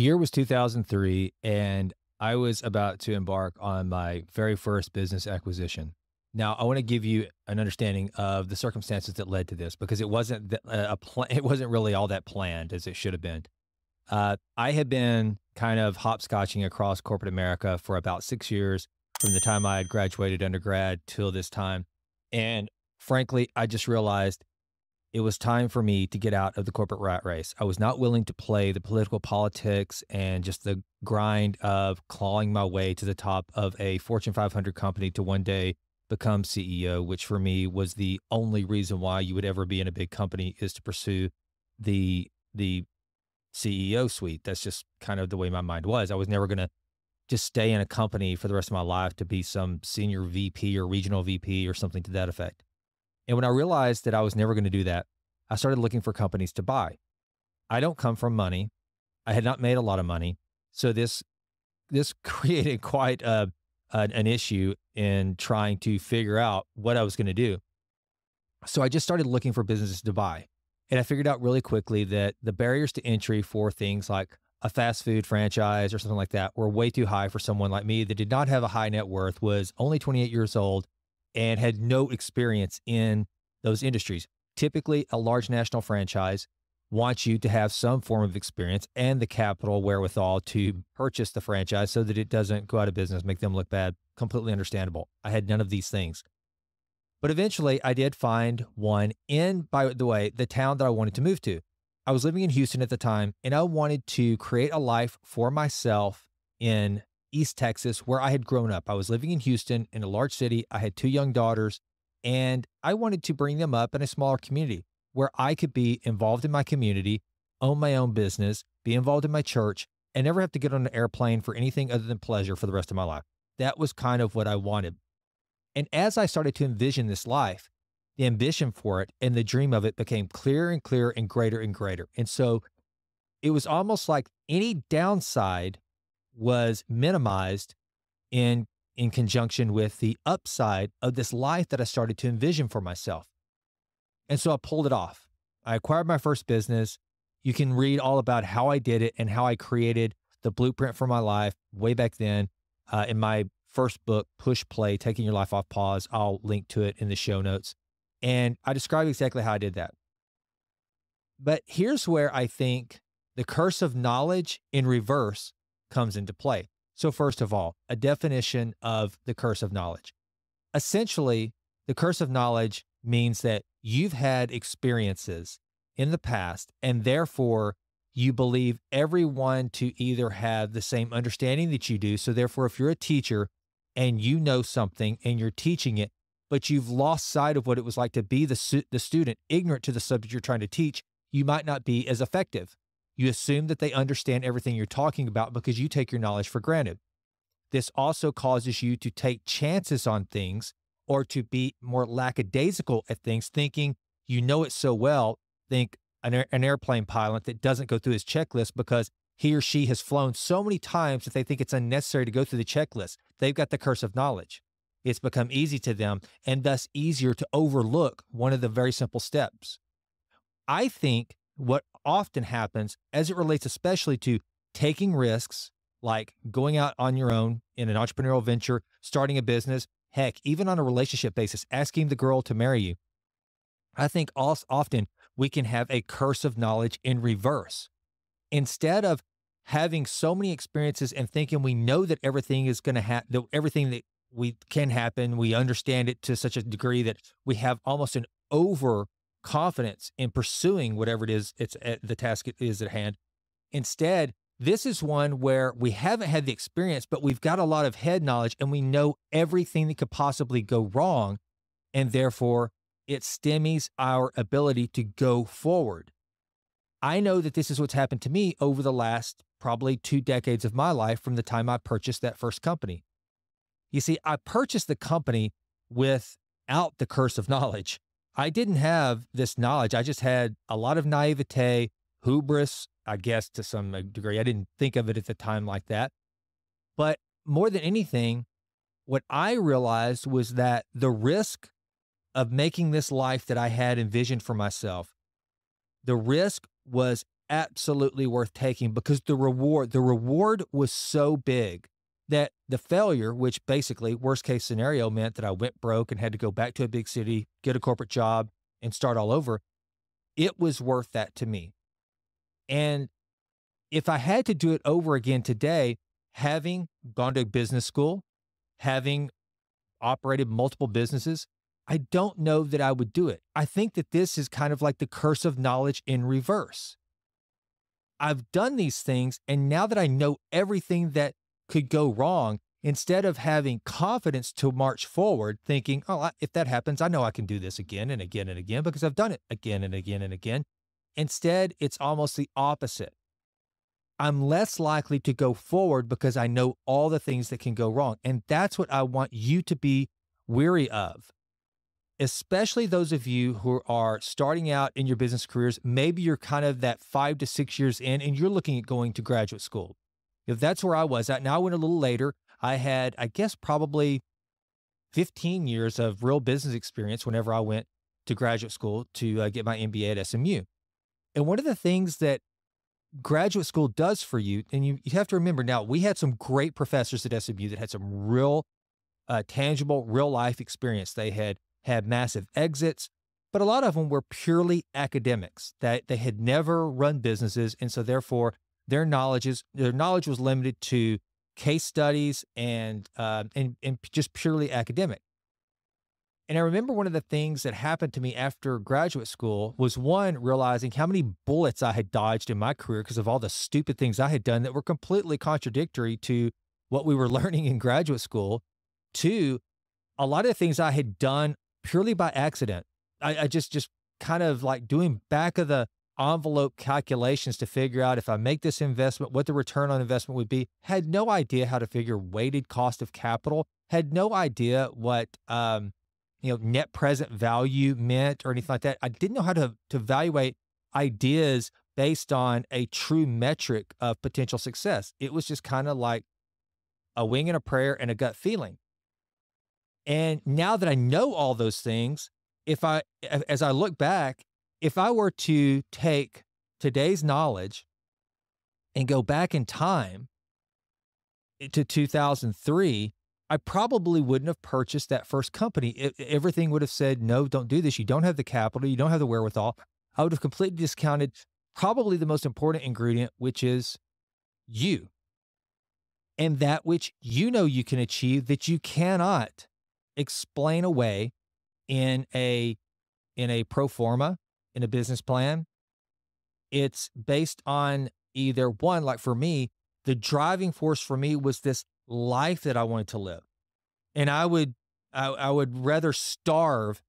The year was 2003, and I was about to embark on my very first business acquisition. Now, I want to give you an understanding of the circumstances that led to this because it wasn't it wasn't really all that planned as it should have been. I had been kind of hopscotching across corporate America for about 6 years from the time I had graduated undergrad till this time. And frankly, I just realized it was time for me to get out of the corporate rat race. I was not willing to play the political politics and just the grind of clawing my way to the top of a Fortune 500 company to one day become CEO, which for me was the only reason why you would ever be in a big company is to pursue the CEO suite. That's just kind of the way my mind was. I was never going to just stay in a company for the rest of my life to be some senior VP or regional VP or something to that effect. And when I realized that I was never going to do that, I started looking for companies to buy. I don't come from money. I had not made a lot of money. So this created quite an issue in trying to figure out what I was going to do. So I just started looking for businesses to buy. And I figured out really quickly that the barriers to entry for things like a fast food franchise or something like that were way too high for someone like me that did not have a high net worth, was only 28 years old, and had no experience in those industries. Typically, a large national franchise wants you to have some form of experience and the capital wherewithal to purchase the franchise so that it doesn't go out of business, make them look bad. Completely understandable. I had none of these things. But eventually, I did find one in, by the way, the town that I wanted to move to. I was living in Houston at the time, and I wanted to create a life for myself in East Texas, where I had grown up. I was living in Houston in a large city. I had two young daughters, and I wanted to bring them up in a smaller community where I could be involved in my community, own my own business, be involved in my church, and never have to get on an airplane for anything other than pleasure for the rest of my life. That was kind of what I wanted. And as I started to envision this life, the ambition for it and the dream of it became clearer and clearer and greater and greater. And so it was almost like any downside was minimized in conjunction with the upside of this life that I started to envision for myself. And so I pulled it off. I acquired my first business. You can read all about how I did it and how I created the blueprint for my life way back then in my first book, Push Play, Taking Your Life Off Pause. I'll link to it in the show notes. And I describe exactly how I did that. But here's where I think the curse of knowledge in reverse comes into play. So first of all, a definition of the curse of knowledge. Essentially, the curse of knowledge means that you've had experiences in the past, and therefore you believe everyone to either have the same understanding that you do. So therefore, if you're a teacher and you know something and you're teaching it, but you've lost sight of what it was like to be the student, ignorant to the subject you're trying to teach, you might not be as effective. You assume that they understand everything you're talking about because you take your knowledge for granted. This also causes you to take chances on things or to be more lackadaisical at things, thinking you know it so well. Think an airplane pilot that doesn't go through his checklist because he or she has flown so many times that they think it's unnecessary to go through the checklist. They've got the curse of knowledge. It's become easy to them and thus easier to overlook one of the very simple steps. I think what often happens as it relates especially to taking risks, like going out on your own in an entrepreneurial venture, starting a business, heck, even on a relationship basis, asking the girl to marry you. I think often we can have a curse of knowledge in reverse. Instead of having so many experiences and thinking we know that everything is going to happen, everything that we can happen, we understand it to such a degree that we have almost an overconfidence in pursuing whatever it is, the task is at hand. Instead, this is one where we haven't had the experience, but we've got a lot of head knowledge and we know everything that could possibly go wrong. And therefore, it stymies our ability to go forward. I know that this is what's happened to me over the last probably 2 decades of my life from the time I purchased that first company. You see, I purchased the company without the curse of knowledge. I didn't have this knowledge. I just had a lot of naivete, hubris, I guess to some degree. I didn't think of it at the time like that. But more than anything, what I realized was that the risk of making this life that I had envisioned for myself, the risk was absolutely worth taking because the reward was so big that the failure, which basically worst case scenario meant that I went broke and had to go back to a big city, get a corporate job and start all over. It was worth that to me. And if I had to do it over again today, having gone to business school, having operated multiple businesses, I don't know that I would do it. I think that this is kind of like the curse of knowledge in reverse. I've done these things, and now that I know everything that could go wrong, instead of having confidence to march forward, thinking, oh, if that happens, I know I can do this again and again and again because I've done it again and again and again. Instead, it's almost the opposite. I'm less likely to go forward because I know all the things that can go wrong. And that's what I want you to be weary of, especially those of you who are starting out in your business careers. Maybe you're kind of that 5 to 6 years in and you're looking at going to graduate school. If that's where I was at, now I went a little later. I had, I guess, probably 15 years of real business experience whenever I went to graduate school to get my MBA at SMU. And one of the things that graduate school does for you, and you have to remember now, we had some great professors at SMU that had some real tangible, real life experience. They had massive exits, but a lot of them were purely academics that they had never run businesses. And so therefore their knowledge was limited to case studies and just purely academic. And I remember one of the things that happened to me after graduate school was, one, realizing how many bullets I had dodged in my career because of all the stupid things I had done that were completely contradictory to what we were learning in graduate school. Two, a lot of the things I had done purely by accident. I just kind of like doing back of the envelope calculations to figure out if I make this investment, what the return on investment would be. Had no idea how to figure weighted cost of capital, had no idea what, net present value meant or anything like that. I didn't know how to evaluate ideas based on a true metric of potential success. It was just kind of like a wing and a prayer and a gut feeling. And now that I know all those things, as I look back, if I were to take today's knowledge and go back in time to 2003, I probably wouldn't have purchased that first company. Everything would have said, no, don't do this. You don't have the capital. You don't have the wherewithal. I would have completely discounted probably the most important ingredient, which is you. And that which you know you can achieve that you cannot explain away in a pro forma, in a business plan. It's based on either one, like for me, the driving force for me was this life that I wanted to live. And I would rather starve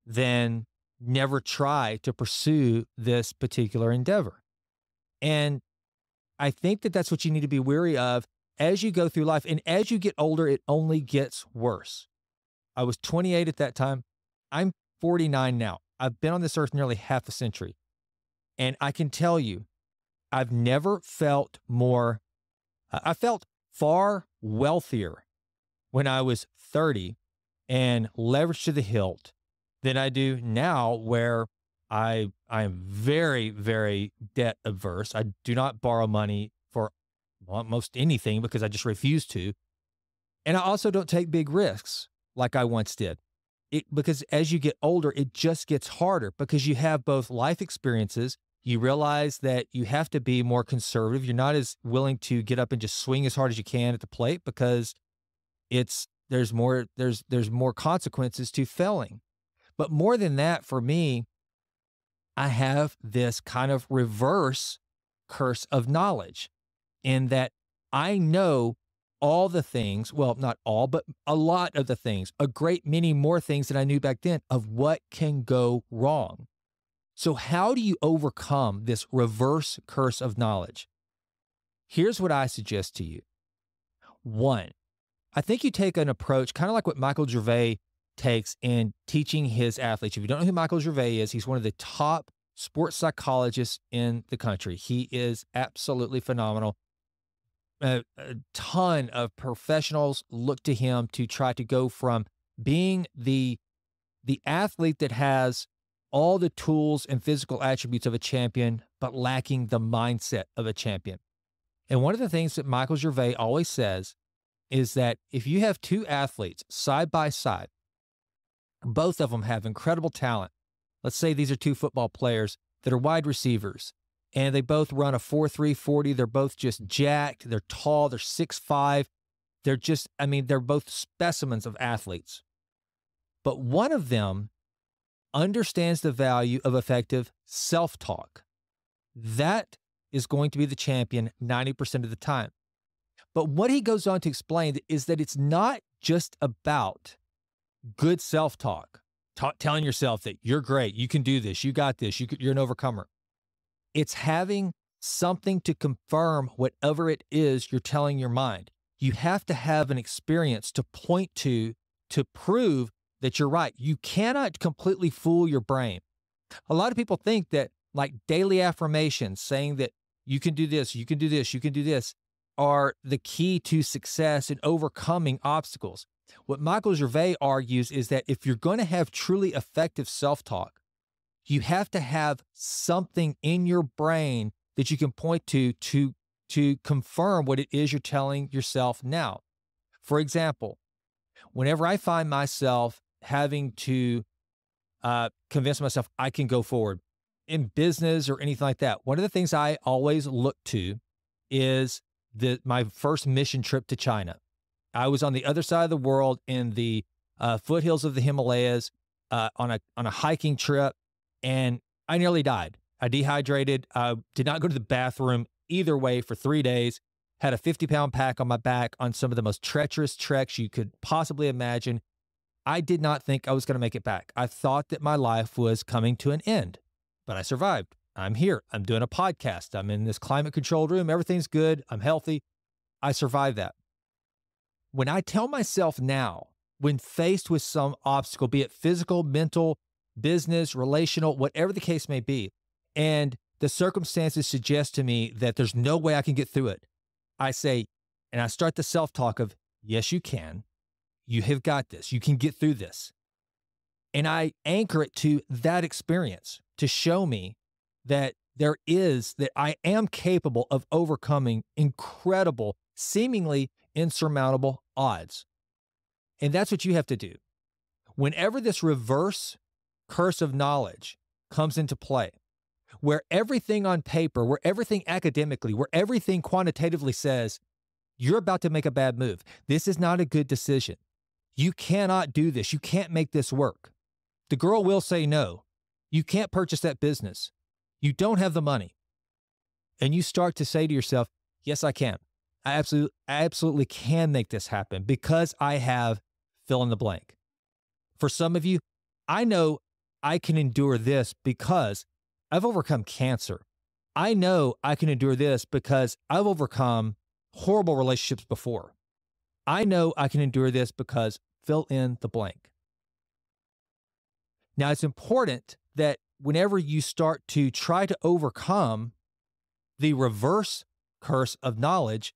than never try to pursue this particular endeavor. And I think that that's what you need to be wary of as you go through life. And as you get older, it only gets worse. I was 28 at that time. I'm 49 now. I've been on this earth nearly half a century. And I can tell you, I've never felt more, I felt far wealthier when I was 30 and leveraged to the hilt than I do now, where I am very, very debt averse. I do not borrow money for almost anything because I just refuse to. And I also don't take big risks like I once did. Because as you get older, it just gets harder because you have both life experiences. You realize that you have to be more conservative. You're not as willing to get up and just swing as hard as you can at the plate because there's more consequences to failing. But more than that, for me, I have this kind of reverse curse of knowledge in that I know all the things, well, not all, but a lot of the things, a great many more things than I knew back then of what can go wrong. So how do you overcome this reverse curse of knowledge? Here's what I suggest to you. One, I think you take an approach kind of like what Michael Gervais takes in teaching his athletes. If you don't know who Michael Gervais is, he's one of the top sports psychologists in the country. He is absolutely phenomenal. A ton of professionals look to him to try to go from being the athlete that has all the tools and physical attributes of a champion, but lacking the mindset of a champion. And one of the things that Michael Gervais always says is that if you have two athletes side by side, both of them have incredible talent. Let's say these are two football players that are wide receivers, and they both run a 4.3 40. They're both just jacked. They're tall. They're 6'5". They're just, they're both specimens of athletes. But one of them understands the value of effective self-talk. That is going to be the champion 90% of the time. But what he goes on to explain is that it's not just about good self-talk, telling yourself that you're great, you can do this, you got this, you're an overcomer. It's having something to confirm whatever it is you're telling your mind. You have to have an experience to point to prove that you're right. You cannot completely fool your brain. A lot of people think that like daily affirmations saying that you can do this, you can do this, you can do this are the key to success in overcoming obstacles. What Michael Gervais argues is that if you're going to have truly effective self-talk, you have to have something in your brain that you can point to confirm what it is you're telling yourself now. For example, whenever I find myself having to convince myself I can go forward in business or anything like that, one of the things I always look to is my first mission trip to China. I was on the other side of the world in the foothills of the Himalayas on a hiking trip, and I nearly died. I dehydrated, did not go to the bathroom either way for 3 days, had a 50-pound pack on my back on some of the most treacherous treks you could possibly imagine. I did not think I was going to make it back. I thought that my life was coming to an end, but I survived. I'm here. I'm doing a podcast. I'm in this climate-controlled room. Everything's good. I'm healthy. I survived that. When I tell myself now, when faced with some obstacle, be it physical, mental, business, relational, whatever the case may be, and the circumstances suggest to me that there's no way I can get through it, I say, and I start the self-talk of, yes, you can. You have got this. You can get through this. And I anchor it to that experience to show me that that I am capable of overcoming incredible, seemingly insurmountable odds. And that's what you have to do. Whenever this reverse curse of knowledge comes into play, where everything on paper, where everything academically, where everything quantitatively says, you're about to make a bad move. This is not a good decision. You cannot do this. You can't make this work. The girl will say no. You can't purchase that business. You don't have the money. And you start to say to yourself, yes, I can. I absolutely can make this happen because I have fill in the blank. For some of you, I know I can endure this because I've overcome cancer. I know I can endure this because I've overcome horrible relationships before. I know I can endure this because fill in the blank. Now, it's important that whenever you start to try to overcome the reverse curse of knowledge,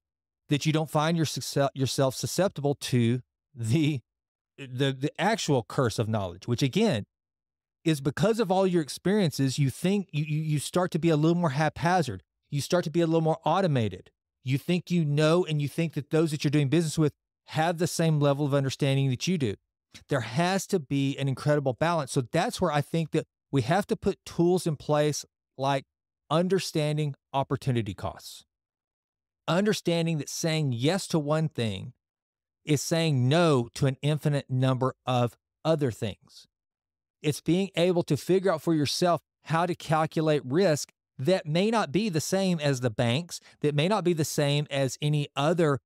that you don't find yourself susceptible to the actual curse of knowledge, which again is because of all your experiences, you think you start to be a little more haphazard. You start to be a little more automated. You think you know, and you think that those that you're doing business with have the same level of understanding that you do. There has to be an incredible balance. So that's where I think that we have to put tools in place like understanding opportunity costs. Understanding that saying yes to one thing is saying no to an infinite number of other things. It's being able to figure out for yourself how to calculate risk that may not be the same as the banks, that may not be the same as any other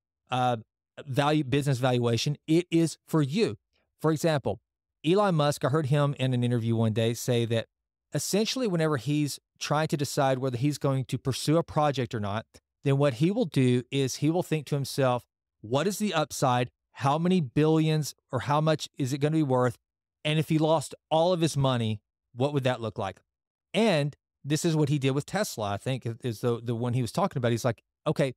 business valuation. It is for you. For example, Elon Musk, I heard him in an interview one day say that essentially whenever he's trying to decide whether he's going to pursue a project or not, then what he will do is he will think to himself, what is the upside? How many billions or how much is it going to be worth? And if he lost all of his money, what would that look like? And this is what he did with Tesla, I think, is the one he was talking about. He's like, okay,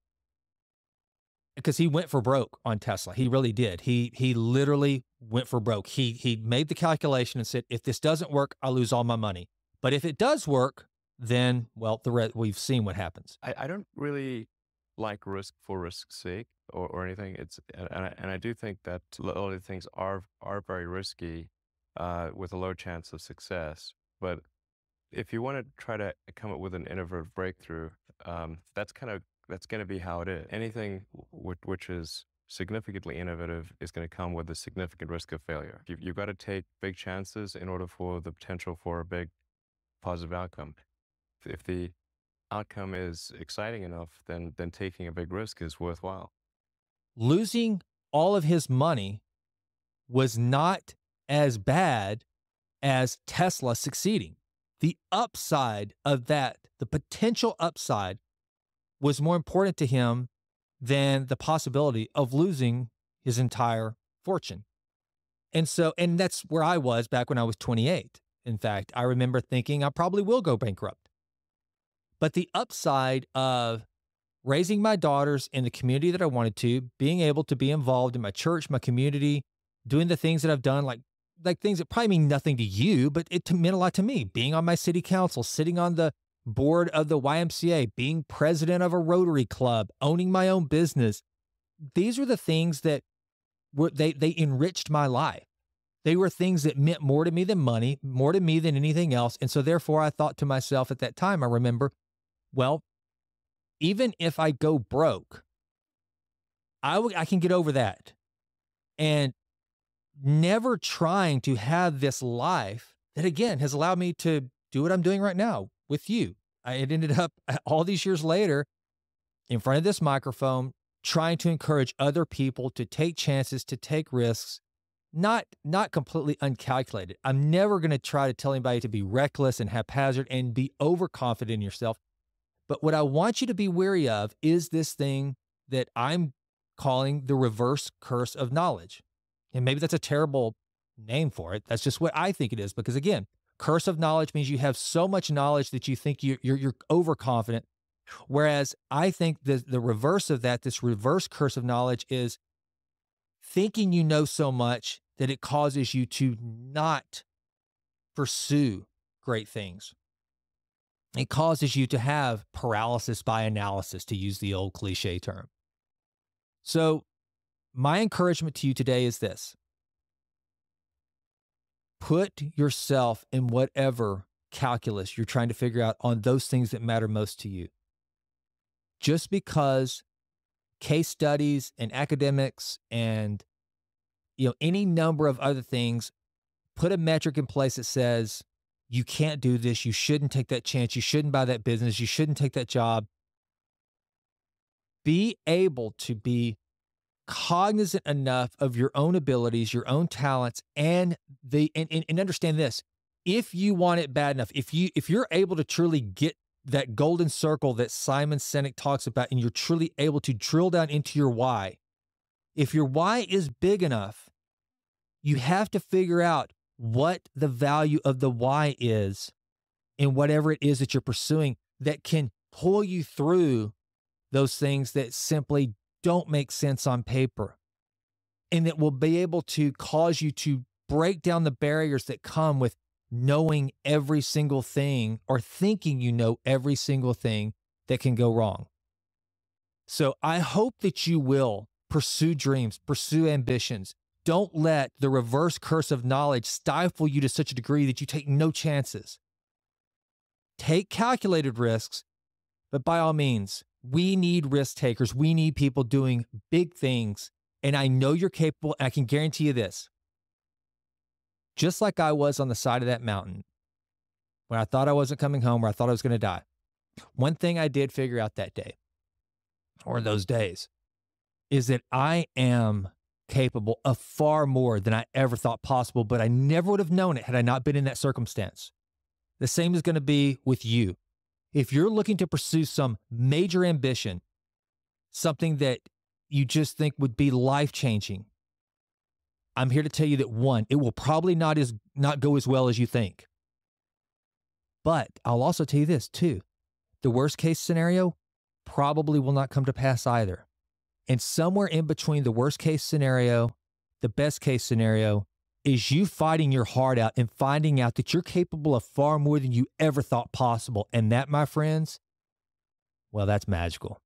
because he went for broke on Tesla. He really did. He literally went for broke. He made the calculation and said, if this doesn't work, I'll lose all my money. But if it does work, then well, we've seen what happens. I don't really like risk for risk's sake or anything. And I do think that a lot of things are very risky with a low chance of success. But if you want to try to come up with an innovative breakthrough, that's going to be how it is. Anything which is significantly innovative is going to come with a significant risk of failure. You've got to take big chances in order for the potential for a big positive outcome. If the outcome is exciting enough, then taking a big risk is worthwhile. Losing all of his money was not as bad as Tesla succeeding. The upside of that, the potential upside, was more important to him than the possibility of losing his entire fortune. And that's where I was back when I was 28. In fact, I remember thinking I probably will go bankrupt. But the upside of raising my daughters in the community that I wanted to, being able to be involved in my church, my community, doing the things that I've done, like things that probably mean nothing to you, but it meant a lot to me. Being on my city council, sitting on the board of the YMCA, being president of a Rotary Club, owning my own business. These were the things that they enriched my life. They were things that meant more to me than money, more to me than anything else. And so therefore I thought to myself at that time, I remember, well, even if I go broke, I can get over that. And never trying to have this life that, again, has allowed me to do what I'm doing right now with you. It ended up all these years later in front of this microphone, trying to encourage other people to take chances, to take risks, not completely uncalculated. I'm never going to try to tell anybody to be reckless and haphazard and be overconfident in yourself. But what I want you to be wary of is this thing that I'm calling the reverse curse of knowledge. And maybe that's a terrible name for it. That's just what I think it is. Because again, curse of knowledge means you have so much knowledge that you think you're overconfident. Whereas I think the reverse of that, this reverse curse of knowledge, is thinking you know so much that it causes you to not pursue great things. It causes you to have paralysis by analysis, to use the old cliche term. So my encouragement to you today is this. Put yourself in whatever calculus you're trying to figure out on those things that matter most to you. Just because case studies and academics and any number of other things put a metric in place that says you can't do this, you shouldn't take that chance, you shouldn't buy that business, you shouldn't take that job. Be able to be cognizant enough of your own abilities, your own talents, and understand this. If you want it bad enough, if you're able to truly get that golden circle that Simon Sinek talks about, and you're truly able to drill down into your why, if your why is big enough, you have to figure out what the value of the why is in whatever it is that you're pursuing that can pull you through those things that simply don't make sense on paper, and that will be able to cause you to break down the barriers that come with knowing every single thing or thinking you know every single thing that can go wrong. So I hope that you will pursue dreams, pursue ambitions. Don't let the reverse curse of knowledge stifle you to such a degree that you take no chances. Take calculated risks, but by all means, we need risk takers. We need people doing big things. And I know you're capable. And I can guarantee you this. Just like I was on the side of that mountain when I thought I wasn't coming home, or I thought I was going to die. One thing I did figure out that day, or those days, is that I am capable of far more than I ever thought possible, but I never would have known it had I not been in that circumstance. The same is going to be with you. If you're looking to pursue some major ambition, something that you just think would be life-changing, I'm here to tell you that, one, it will probably not go as well as you think. But I'll also tell you this too. The worst case scenario probably will not come to pass either. And somewhere in between the worst case scenario, the best case scenario is you fighting your heart out and finding out that you're capable of far more than you ever thought possible. And that, my friends, well, that's magical.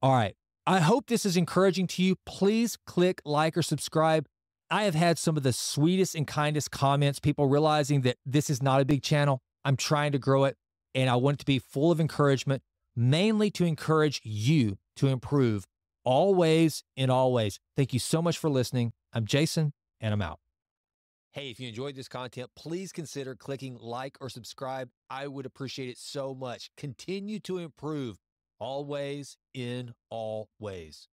All right. I hope this is encouraging to you. Please click like or subscribe. I have had some of the sweetest and kindest comments, people realizing that this is not a big channel. I'm trying to grow it, and I want it to be full of encouragement, mainly to encourage you to improve always in all ways. Thank you so much for listening. I'm Jason, and I'm out. Hey, if you enjoyed this content, please consider clicking like or subscribe. I would appreciate it so much. Continue to improve always in all ways.